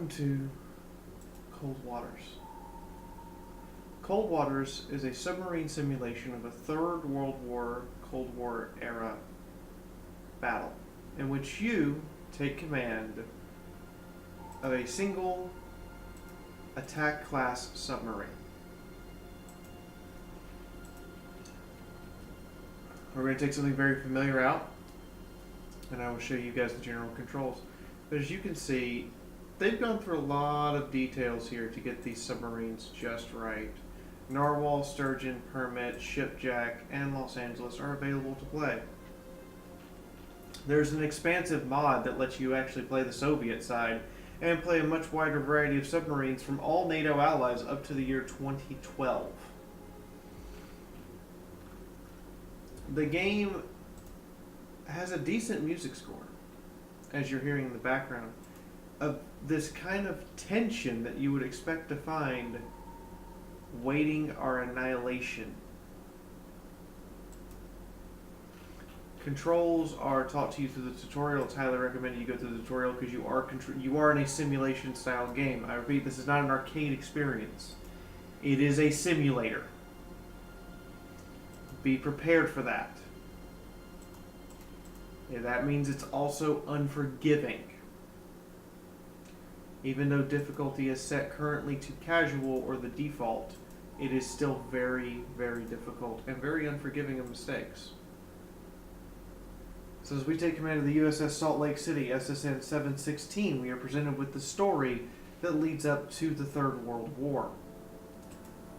Welcome to Cold Waters. Cold Waters is a submarine simulation of a Third World War, Cold War era battle in which you take command of a single attack class submarine. We're going to take something very familiar out, and I will show you guys the general controls. But as you can see, they've gone through a lot of details here to get these submarines just right. Narwhal, Sturgeon, Permit, Shipjack, and Los Angeles are available to play. There's an expansive mod that lets you actually play the Soviet side and play a much wider variety of submarines from all NATO allies up to the year 2012. The game has a decent music score, as you're hearing in the background, of this kind of tension that you would expect to find waiting our annihilation. Controls are taught to you through the tutorial. It's highly recommended you go through the tutorial because you are in a simulation style game. I repeat, this is not an arcade experience. It is a simulator. Be prepared for that. Yeah, that means it's also unforgiving. Even though difficulty is set currently to casual or the default, it is still very, very difficult and very unforgiving of mistakes. So as we take command of the USS Salt Lake City, SSN 716, we are presented with the story that leads up to the Third World War.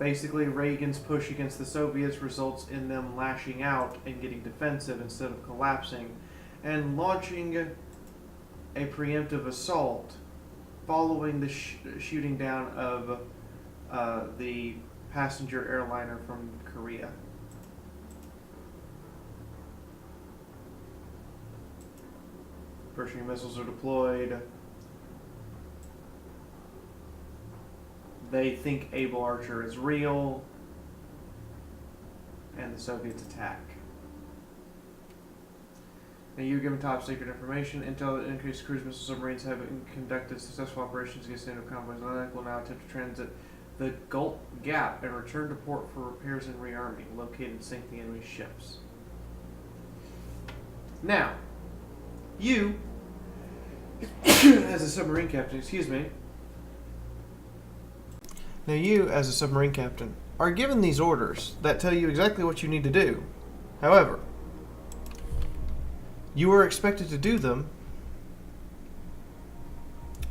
Basically, Reagan's push against the Soviets results in them lashing out and getting defensive instead of collapsing, and launching a preemptive assault following the shooting down of the passenger airliner from Korea. Pershing missiles are deployed. They think Able Archer is real, and the Soviets attack. Now, you're given top secret information. Intel that increased cruise missile submarines have conducted successful operations against NATO convoys. Atlantic will now attempt to transit the Gulf Gap and return to port for repairs and rearming. Locate and sink the enemy ships. Now, you, as a submarine captain, Now you, as a submarine captain, are given these orders that tell you exactly what you need to do. However, you are expected to do them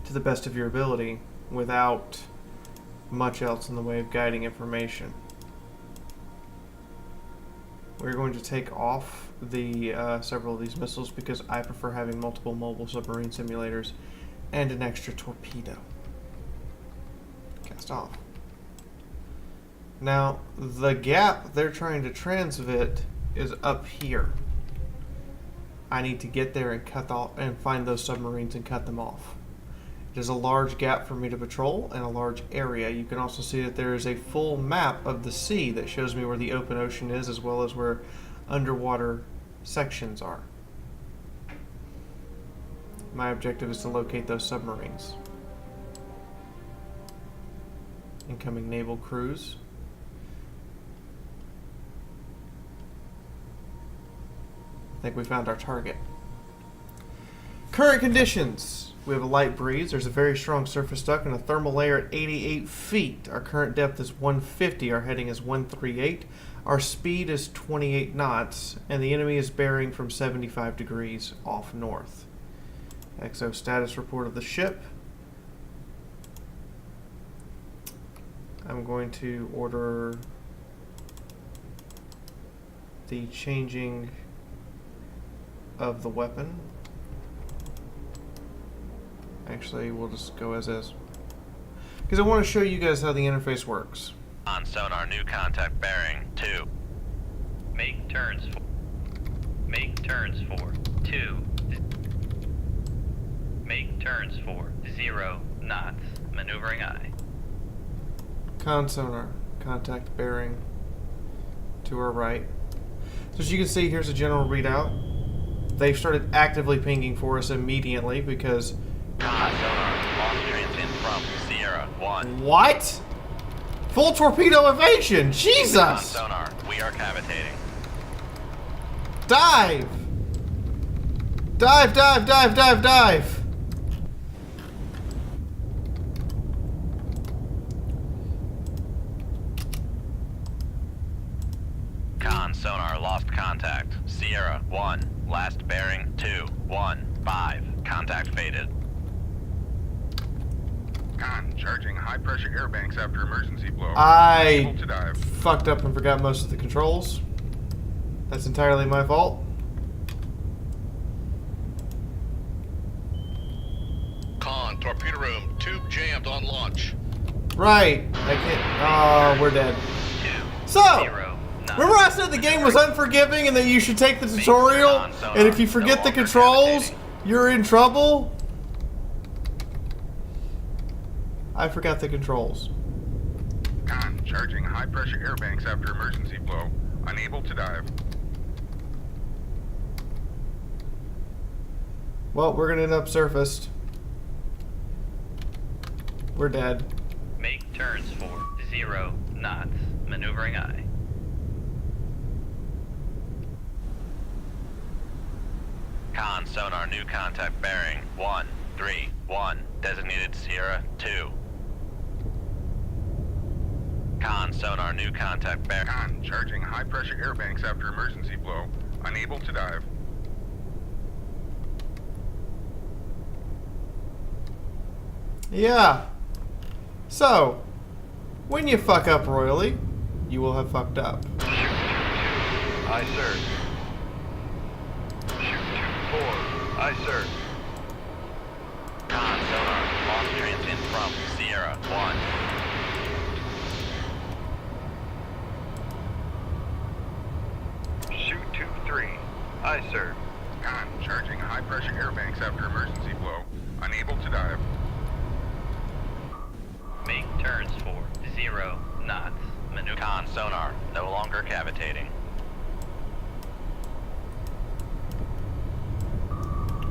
to the best of your ability without much else in the way of guiding information. We're going to take off the several of these missiles because I prefer having multiple mobile submarine simulators and an extra torpedo. Cast off. Now, the gap they're trying to transmit is up here. I need to get there and cut off and find those submarines and cut them off. It is a large gap for me to patrol and a large area. You can also see that there is a full map of the sea that shows me where the open ocean is as well as where underwater sections are. My objective is to locate those submarines. Incoming naval cruise. I think we found our target. Current conditions. We have a light breeze. There's a very strong surface duct and a thermal layer at 88 feet. Our current depth is 150. Our heading is 138. Our speed is 28 knots. And the enemy is bearing from 75 degrees off north. XO status report of the ship. I'm going to order the changing of the weapon. Actually, we'll just go as is. Because I want to show you guys how the interface works. On sonar, new contact bearing 2. Make turns for 2. Make turns for 0 knots. Maneuvering eye. Con sonar, contact bearing to our right. So as you can see, here's a general readout. They've started actively pinging for us immediately because Sonar, lost transient from Sierra 1. What? Full torpedo evasion! On Jesus! sonar, we are cavitating. Dive! Dive, dive, dive, dive, dive! Con sonar lost contact. Sierra 1. Last bearing 215. Contact faded. Con, charging high pressure air banks after emergency blow. I Unable to dive. fucked up and forgot most of the controls. That's entirely my fault. Con, torpedo room, tube jammed on launch. Right. I can't. Oh, we're dead. 2 So, 0 9. remember I said the game was unforgiving and that you should take the tutorial? And if you forget the controls, you're in trouble? I forgot the controls. Con, charging high pressure air banks after emergency blow. Unable to dive. Well, we're gonna end up surfaced. We're dead. Make turns for 0 knots. Maneuvering I. Con sonar new contact bearing 131. Designated Sierra 2. Con sonar new contact bearing. Con, charging high pressure air banks after emergency blow. Unable to dive. Yeah. So, when you fuck up royally, you will have fucked up. Aye, sir. Shoot 2-4. Aye, sir. Con sonar lost transient from Sierra 1. Shoot 2-3. Aye, sir. Con, charging high pressure air banks after emergency blow. Unable to dive. Make turns for 0 knots. Maneuver. Con sonar no longer cavitating.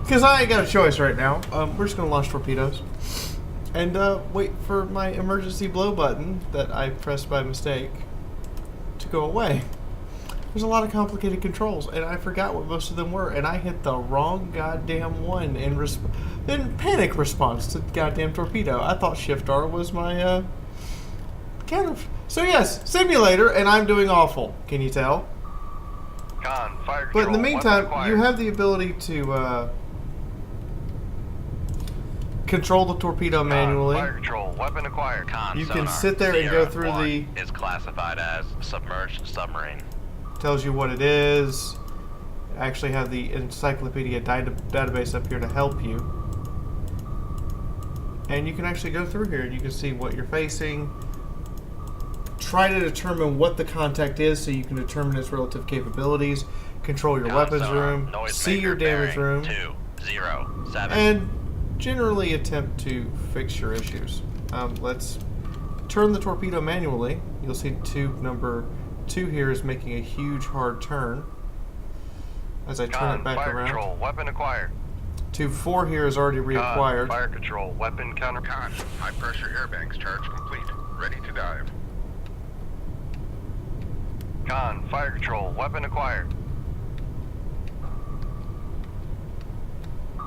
Because I ain't got a choice right now. We're just gonna launch torpedoes. And wait for my emergency blow button that I pressed by mistake to go away. There's a lot of complicated controls, and I forgot what most of them were, and I hit the wrong goddamn one in panic response to the goddamn torpedo. I thought Shift R was my counter. So yes, simulator, and I'm doing awful. Can you tell? Con fire But in the control, meantime, weapon you acquired. have the ability to control the torpedo manually. Fire control, weapon acquired. Con You can sonar, sit there and go Sierra through 1 is classified as submerged submarine. Tells you what it is. I actually have the encyclopedia database up here to help you. And you can actually go through here and you can see what you're facing. Try to determine what the contact is so you can determine its relative capabilities. Control your Con weapons sonar, room. noise See your maker damage bearing room. 207. And generally attempt to fix your issues. Let's turn the torpedo manually. You'll see tube number 2 here is making a huge hard turn. As I turn Con it back fire around. control, weapon acquired. Tube 4 here is already reacquired. Fire control, weapon counter. Con, high pressure air banks charge complete. Ready to dive. Con fire control, weapon acquired.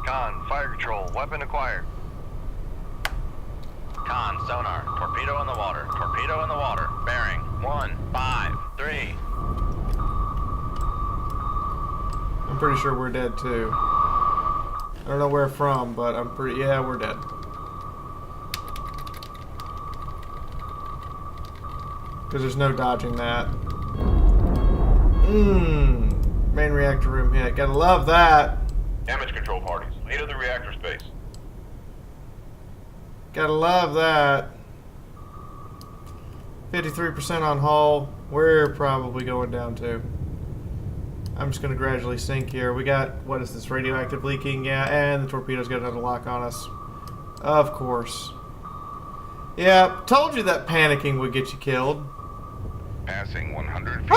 Con fire control, weapon acquired. Con sonar, torpedo in the water, torpedo in the water, bearing 153. I'm pretty sure we're dead too. I don't know where from, but I'm pretty, yeah, we're dead. Because there's no dodging that. Main reactor room hit. Gotta love that. Damage control parties, lead of the reactor space. Gotta love that. 53% on hull. We're probably going down too. I'm just gonna gradually sink here. We got, what is this, radioactive leaking? Yeah, and the torpedo's got another lock on us. Of course. Yeah, told you that panicking would get you killed. Passing 100 feet.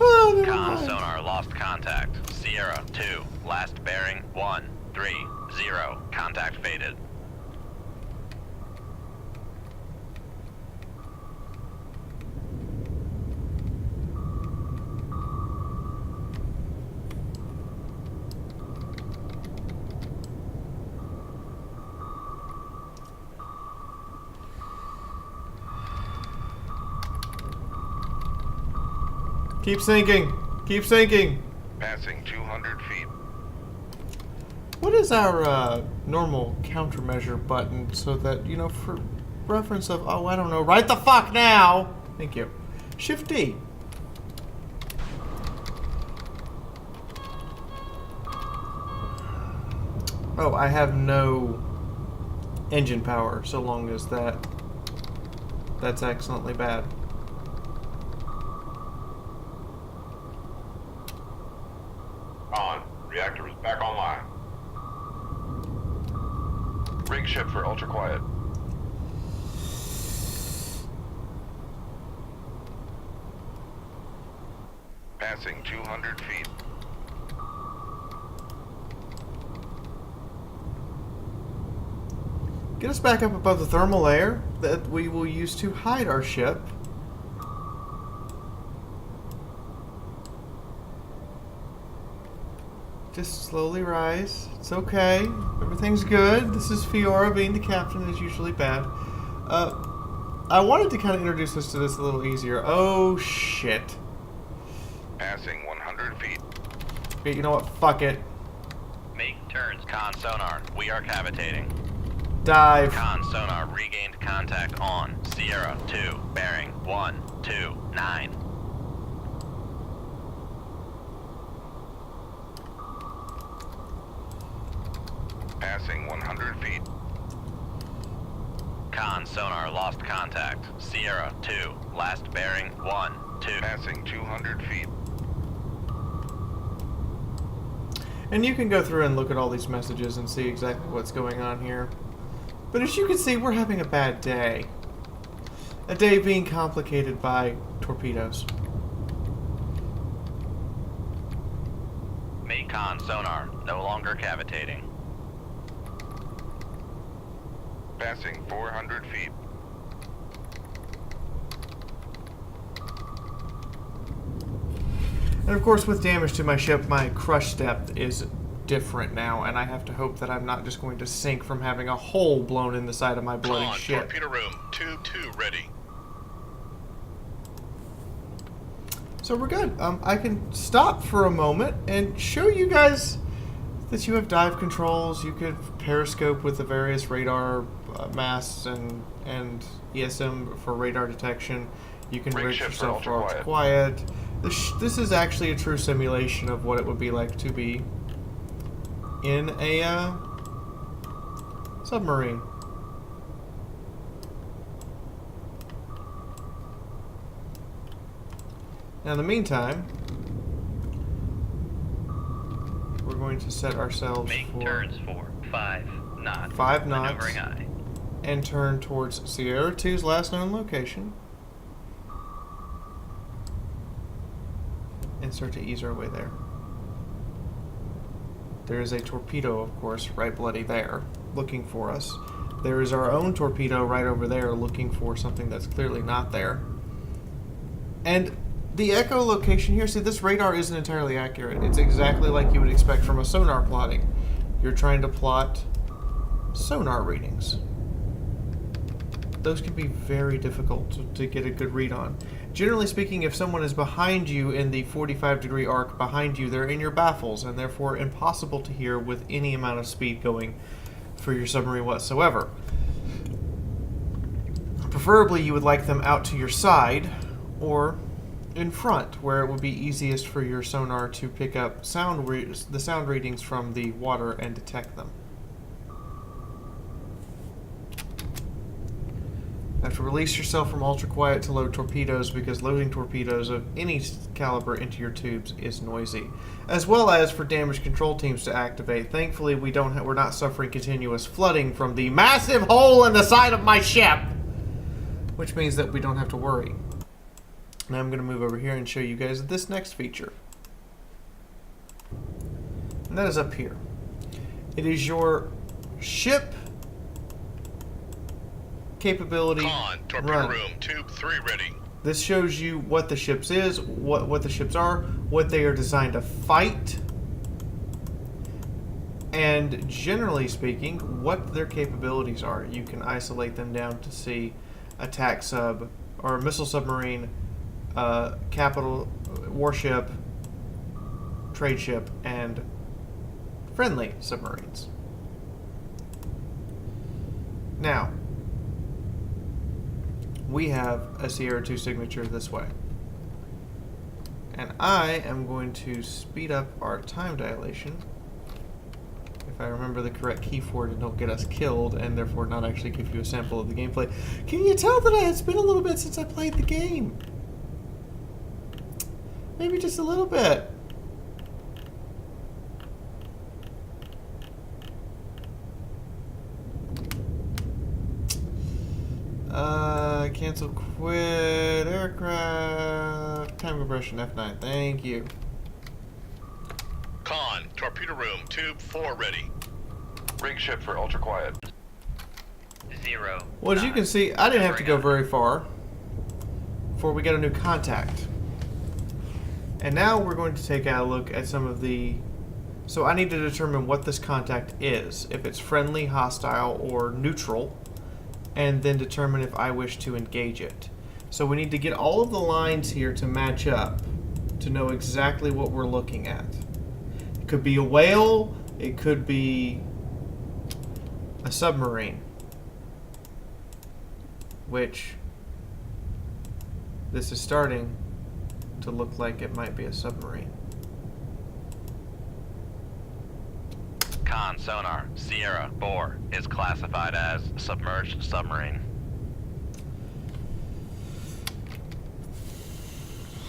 Oh, never Con mind. sonar lost contact. Sierra 2, last bearing 130. Contact faded. Keep sinking. Keep sinking. Passing 200 feet. What is our normal countermeasure button so that, you know, for reference of, oh, I don't know, right the fuck now. Thank you. Shift D. Oh, I have no engine power so long as that's excellently bad. On. Reactor is back online. Rig ship for ultra quiet. Passing 200 feet. Get us back up above the thermal layer that we will use to hide our ship. Just slowly rise. It's okay. Everything's good. This is Fiaura. Being the captain is usually bad. I wanted to kind of introduce us to this a little easier. Oh, shit. Passing 100 feet. Okay, you know what? Fuck it. Make turns. Con sonar. We are cavitating. Dive. Con sonar regained contact on Sierra 2, bearing 129. Passing 100 feet. Con sonar lost contact. Sierra 2, last bearing 12. Passing 200 feet. And you can go through and look at all these messages and see exactly what's going on here. But as you can see, we're having a bad day. A day being complicated by torpedoes. Make con sonar no longer cavitating. Passing 400 feet. And of course, with damage to my ship, my crush depth is different now, and I have to hope that I'm not just going to sink from having a hole blown in the side of my bloody Con, ship. torpedo room, tube 2 ready. So we're good. I can stop for a moment and show you guys that you have dive controls. You could periscope with the various radar masts and ESM for radar detection. You can Rig rig ship for yourself for ultra ultra quiet. This is actually a true simulation of what it would be like to be in a submarine. Now, in the meantime, we're going to set ourselves Make for turns for 5 knots. 5 knots Maneuvering aye. and turn towards Sierra 2's last known location and start to ease our way there. There is a torpedo, of course, right bloody there, looking for us. There is our own torpedo right over there looking for something that's clearly not there. And the echolocation here, see, this radar isn't entirely accurate. It's exactly like you would expect from a sonar plotting. You're trying to plot sonar readings. Those can be very difficult to get a good read on. Generally speaking, if someone is behind you in the 45-degree arc behind you, they're in your baffles and therefore impossible to hear with any amount of speed going for your submarine whatsoever. Preferably, you would like them out to your side or in front, where it would be easiest for your sonar to pick up the sound readings from the water and detect them. You have to release yourself from ultra quiet to load torpedoes, because loading torpedoes of any caliber into your tubes is noisy, as well as for damage control teams to activate. Thankfully, we're not suffering continuous flooding from the massive hole in the side of my ship, which means that we don't have to worry. Now I'm going to move over here and show you guys this next feature, and that is up here. It is your ship capability Con, torpedo run. room, tube 3 ready. This shows you what the ships is, what the ships are, what they are designed to fight, and generally speaking, what their capabilities are. You can isolate them down to see attack sub or missile submarine, capital warship, trade ship, and friendly submarines. Now, we have a Sierra 2 signature this way. And I am going to speed up our time dilation, if I remember the correct key for it, and don't get us killed, and therefore not actually give you a sample of the gameplay. Can you tell that it's been a little bit since I played the game? Maybe just a little bit. Cancel quit aircraft. Time compression F9. Thank you. Con, torpedo room, tube 4 ready. Rig ship for ultra quiet. 0. Well, as you can see, I didn't have to go very far before we got a new contact. And now we're going to take a look at some of the... So I need to determine what this contact is. If it's friendly, hostile, or neutral. And then determine if I wish to engage it. So we need to get all of the lines here to match up to know exactly what we're looking at. It could be a whale, it could be a submarine, which this is starting to look like it might be a submarine. Con sonar, Sierra 4 is classified as submerged submarine.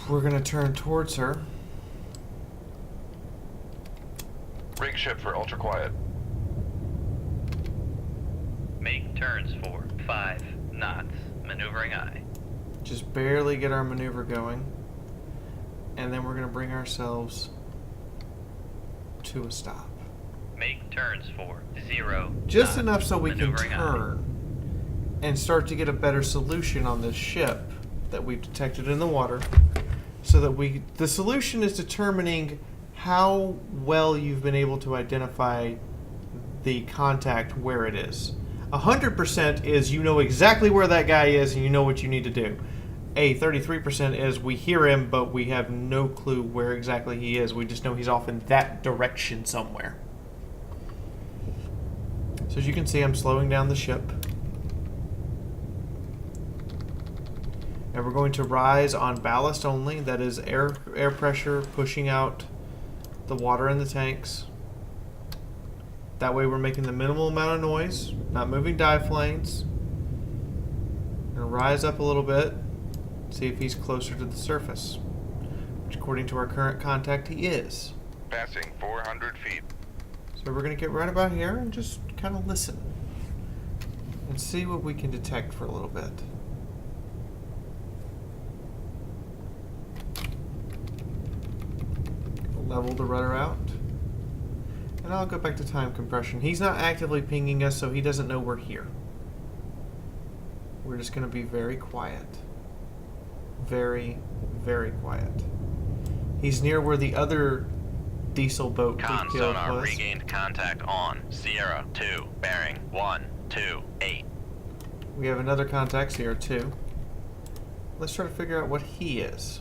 We're going to turn towards her. Rig ship for ultra quiet. Make turns for 5 knots, maneuvering aye. Just barely get our maneuver going. And then we're going to bring ourselves to a stop. Make turns for 0. Just knots, enough so we can maneuvering aye. turn and start to get a better solution on this ship that we've detected in the water. So that the solution is determining how well you've been able to identify the contact where it is. 100% is you know exactly where that guy is and you know what you need to do. 33% is we hear him, but we have no clue where exactly he is. We just know he's off in that direction somewhere. So as you can see, I'm slowing down the ship. And we're going to rise on ballast only. That is air pressure pushing out the water in the tanks. That way we're making the minimal amount of noise, not moving dive planes. Gonna rise up a little bit, see if he's closer to the surface, which according to our current contact he is. Passing 400 feet. So we're gonna get right about here and just kind of listen and see what we can detect for a little bit. Level the rudder out. And I'll go back to time compression. He's not actively pinging us, so he doesn't know we're here. We're just going to be very quiet. Very, very quiet. He's near where the other diesel boat Con we killed sonar was. regained contact on Sierra 2, bearing 128. We have another contact, Sierra 2. Let's try to figure out what he is.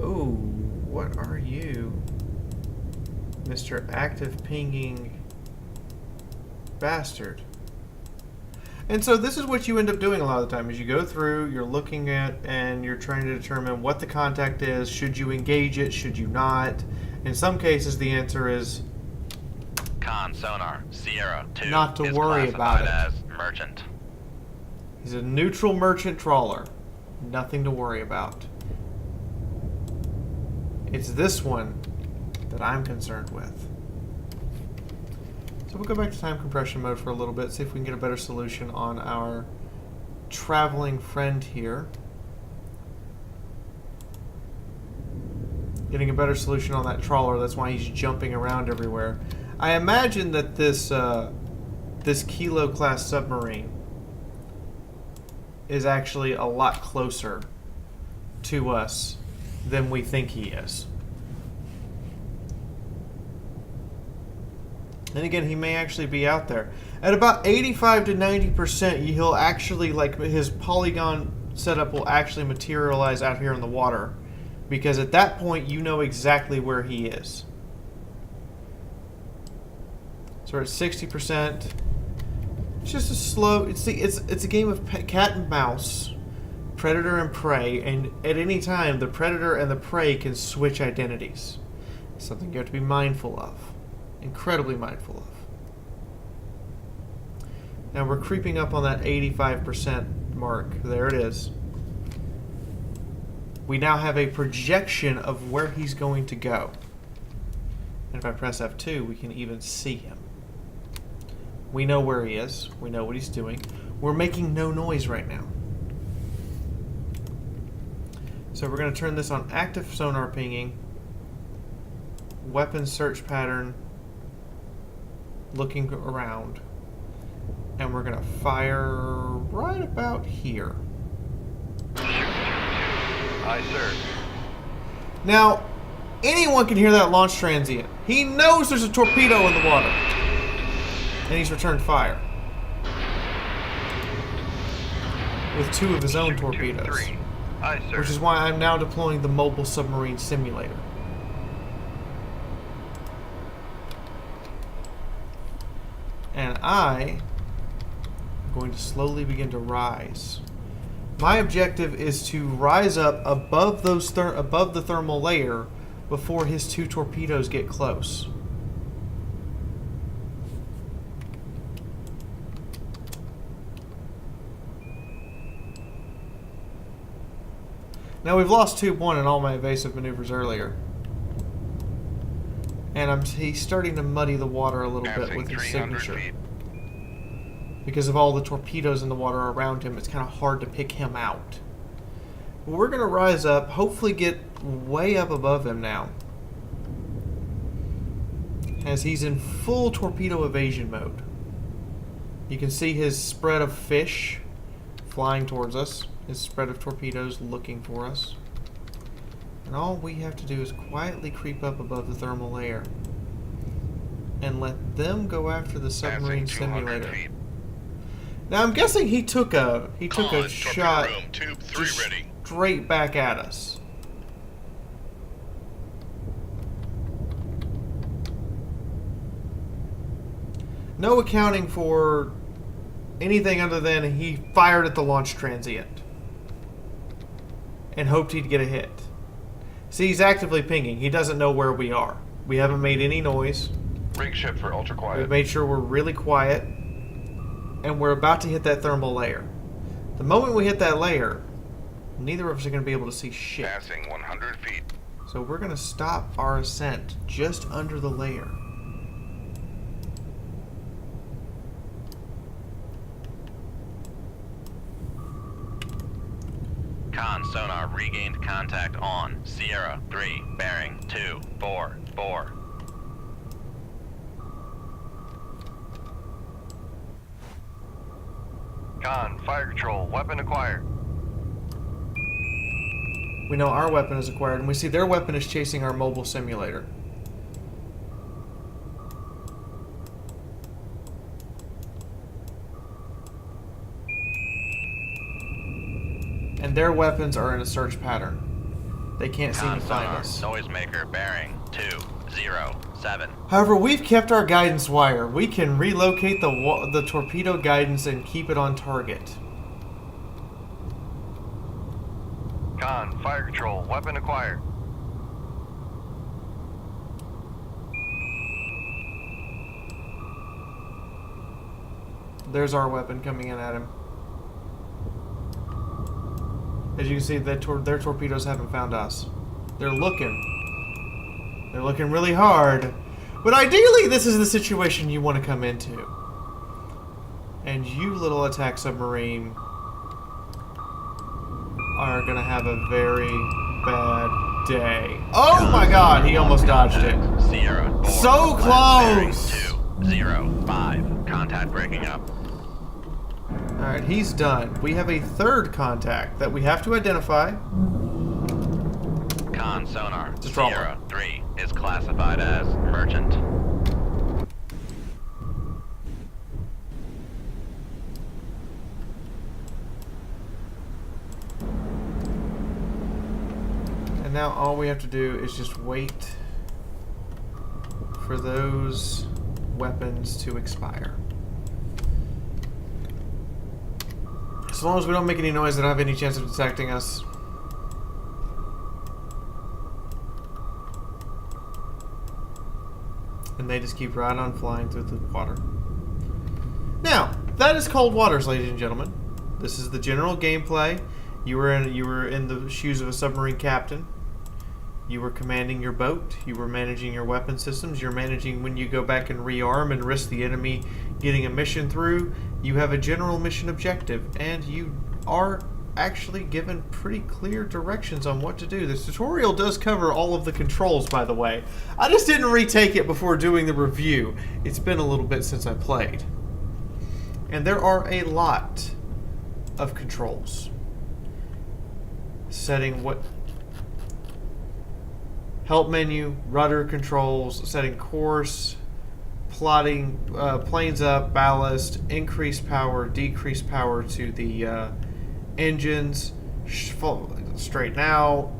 Ooh, what are you? Mr. Active Pinging Bastard. And so this is what you end up doing a lot of the time, is you go through, you're looking at, and you're trying to determine what the contact is. Should you engage it? Should you not? In some cases, the answer is Con sonar, Sierra 2 not to is worry about classified it. as merchant. He's a neutral merchant trawler. Nothing to worry about. It's this one that I'm concerned with. So we'll go back to time compression mode for a little bit, see if we can get a better solution on our traveling friend here. Getting a better solution on that trawler, that's why he's jumping around everywhere. I imagine that this Kilo class submarine is actually a lot closer to us than we think he is. And again, he may actually be out there. At about 85 to 90%, he'll actually, like, his polygon setup will actually materialize out here in the water. Because at that point, you know exactly where he is. So we're at 60%. It's just a slow... It's a game of cat and mouse. Predator and prey. And at any time, the predator and the prey can switch identities. Something you have to be mindful of. Incredibly mindful of. Now we're creeping up on that 85% mark. There it is. We now have a projection of where he's going to go. And if I press F2, we can even see him. We know where he is. We know what he's doing. We're making no noise right now. So we're going to turn this on active sonar pinging. Weapon search pattern. Looking around. And we're going to fire right about here. Aye, sir. Now, anyone can hear that launch transient. He knows there's a torpedo in the water. And he's returned fire. With 2 of his own torpedoes. 2-3. Aye, sir. Which is why I'm now deploying the mobile submarine simulator. And I am going to slowly begin to rise. My objective is to rise up above above the thermal layer before his 2 torpedoes get close. Now we've lost Tube 1 in all my evasive maneuvers earlier. And he's starting to muddy the water a little bit Passing with his 300 signature. feet. Because of all the torpedoes in the water around him, it's kind of hard to pick him out. But we're going to rise up, hopefully get way up above him now. As he's in full torpedo evasion mode. You can see his spread of fish flying towards us. His spread of torpedoes looking for us. And all we have to do is quietly creep up above the thermal layer. And let them go after the submarine Passing 200 simulator. feet. Now I'm guessing he took a Con, shot torpedo room, tube 3 just ready. straight back at us. No accounting for anything other than he fired at the launch transient and hoped he'd get a hit. See, he's actively pinging. He doesn't know where we are. We haven't made any noise. Rig ship for ultra We've quiet. made sure we're really quiet. And we're about to hit that thermal layer. The moment we hit that layer, neither of us are going to be able to see shit. Passing 100 feet. So we're going to stop our ascent just under the layer. Con sonar regained contact on Sierra 3, bearing 244. Con, fire control, weapon acquired. We know our weapon is acquired, and we see their weapon is chasing our mobile simulator. And their weapons are in a search pattern. They can't seem Con to find sonar us. noisemaker bearing 207. However, we've kept our guidance wire. We can relocate the torpedo guidance and keep it on target. Con, fire control, weapon acquired. There's our weapon coming in at him. As you can see, their torpedoes haven't found us. They're looking. They're looking really hard. But ideally, this is the situation you want to come into. And you, little attack submarine, are going to have a very bad day. Oh my god, he almost dodged it. Sierra 4, So close! 205. Contact breaking up. Alright, he's done. We have a third contact that we have to identify. Con sonar It's a drama. Sierra 3 is classified as merchant. now all we have to do is just wait for those weapons to expire. As long as we don't make any noise that don't have any chance of detecting us. And they just keep right on flying through the water. Now, that is Cold Waters, ladies and gentlemen. This is the general gameplay. You were in the shoes of a submarine captain. You were commanding your boat. You were managing your weapon systems. You're managing when you go back and rearm and risk the enemy getting a mission through. You have a general mission objective, and you are actually given pretty clear directions on what to do. This tutorial does cover all of the controls, by the way. I just didn't retake it before doing the review. It's been a little bit since I played. And there are a lot of controls. Setting what... help menu, rudder controls, setting course, plotting planes up, ballast, increase power, decrease power to the engines, straighten out,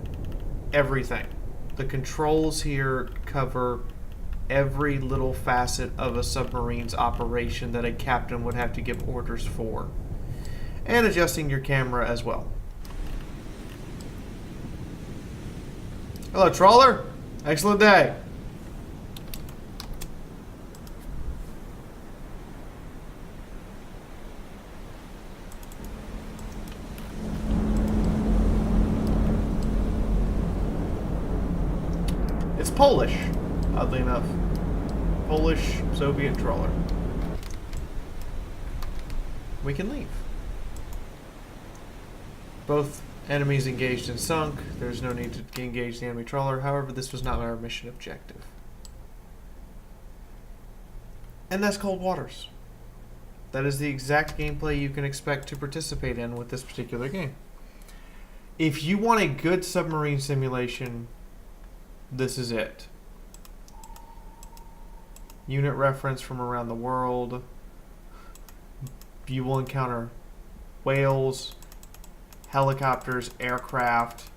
everything. The controls here cover every little facet of a submarine's operation that a captain would have to give orders for. And adjusting your camera as well. Hello, trawler. Excellent day. It's Polish, oddly enough. Polish Soviet trawler. We can leave. Both enemies engaged and sunk. There's no need to engage the enemy trawler. However, this was not our mission objective. And that's Cold Waters. That is the exact gameplay you can expect to participate in with this particular game. If you want a good submarine simulation, this is it. Unit reference from around the world. You will encounter whales, helicopters, aircraft,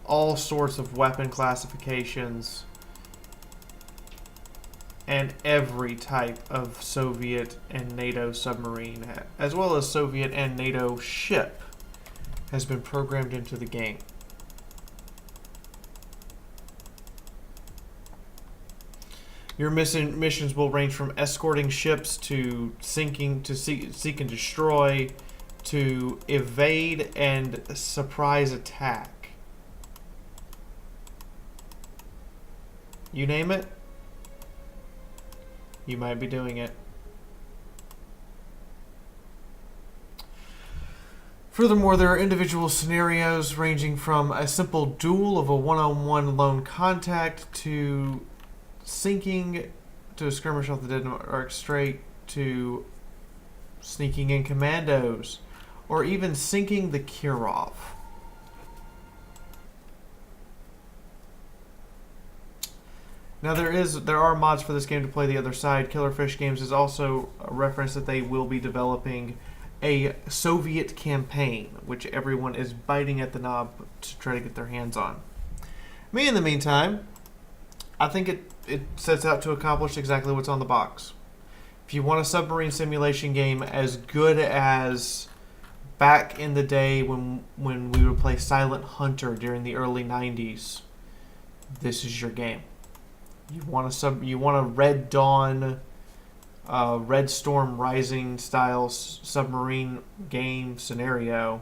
all sorts of weapon classifications, and every type of Soviet and NATO submarine, as well as Soviet and NATO ship, has been programmed into the game. Your missions will range from escorting ships to sinking, to seek and destroy, to evade and surprise attack. You name it, you might be doing it. Furthermore, there are individual scenarios ranging from a simple duel of a one-on-one lone contact to sinking to a skirmish off the Denmark Strait to sneaking in commandos, or even sinking the Kirov. Now there are mods for this game to play the other side. Killerfish Games has also referenced that they will be developing a Soviet campaign, which everyone is biting at the knob to try to get their hands on. Me, in the meantime, I think it sets out to accomplish exactly what's on the box. If you want a submarine simulation game as good as back in the day when we would play Silent Hunter during the early 90s, this is your game. You want a Red Dawn, Red Storm Rising style submarine game scenario.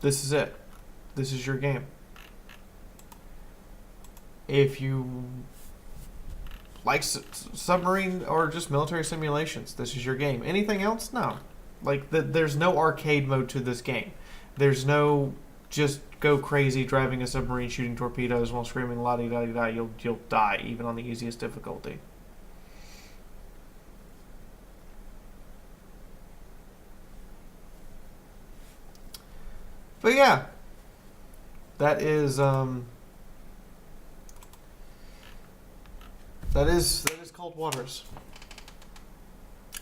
This is it. This is your game. If you like submarine or just military simulations, this is your game. Anything else? No. Like, there's no arcade mode to this game. There's no just go crazy driving a submarine shooting torpedoes while screaming la-di-da-di-da. You'll die, even on the easiest difficulty. But yeah, that is Cold Waters.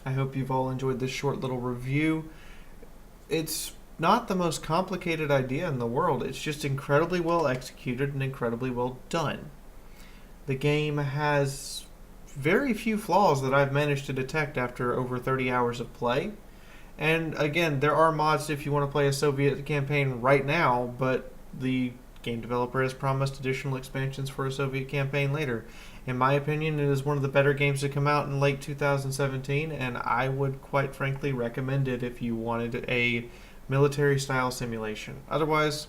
I hope you've all enjoyed this short little review. It's not the most complicated idea in the world. It's just incredibly well executed and incredibly well done. The game has very few flaws that I've managed to detect after over 30 hours of play. And again, there are mods if you want to play a Soviet campaign right now, but the game developer has promised additional expansions for a Soviet campaign later. In my opinion, it is one of the better games to come out in late 2017, and I would quite frankly recommend it if you wanted a military-style simulation. Otherwise,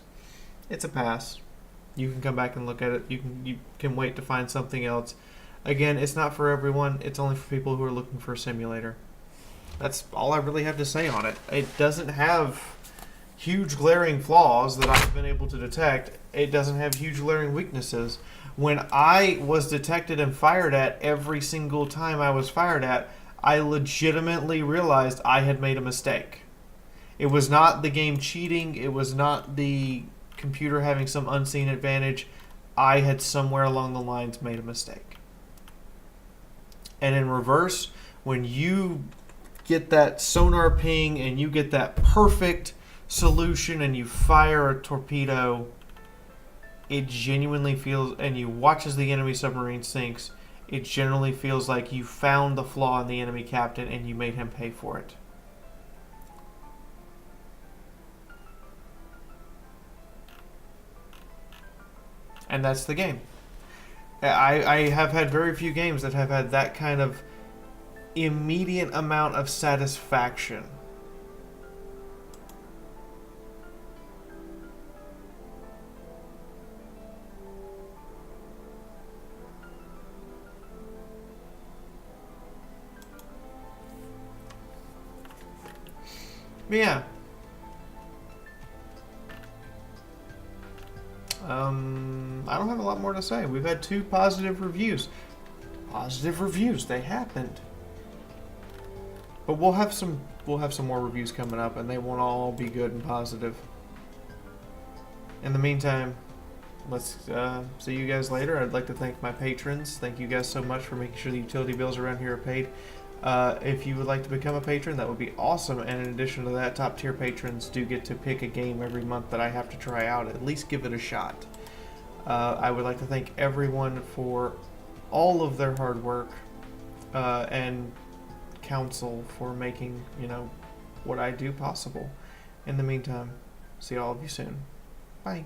it's a pass. You can come back and look at it. You can wait to find something else. Again, it's not for everyone. It's only for people who are looking for a simulator. That's all I really have to say on it. It doesn't have huge glaring flaws that I've been able to detect. It doesn't have huge glaring weaknesses. When I was detected and fired at every single time I was fired at, I legitimately realized I had made a mistake. It was not the game cheating. It was not the computer having some unseen advantage. I had somewhere along the lines made a mistake. And in reverse, when you get that sonar ping and you get that perfect solution and you fire a torpedo, it genuinely feels, and you watch as the enemy submarine sinks, it generally feels like you found the flaw in the enemy captain and you made him pay for it. And that's the game. I have had very few games that have had that kind of immediate amount of satisfaction. But yeah. I don't have a lot more to say. We've had 2 positive reviews. Positive reviews, they happened. But we'll have some more reviews coming up, and they won't all be good and positive. In the meantime, let's see you guys later. I'd like to thank my patrons. Thank you guys so much for making sure the utility bills around here are paid. If you would like to become a patron, that would be awesome. And in addition to that, top tier patrons do get to pick a game every month that I have to try out. At least give it a shot. I would like to thank everyone for all of their hard work and counsel for making, what I do possible. In the meantime, see all of you soon. Bye.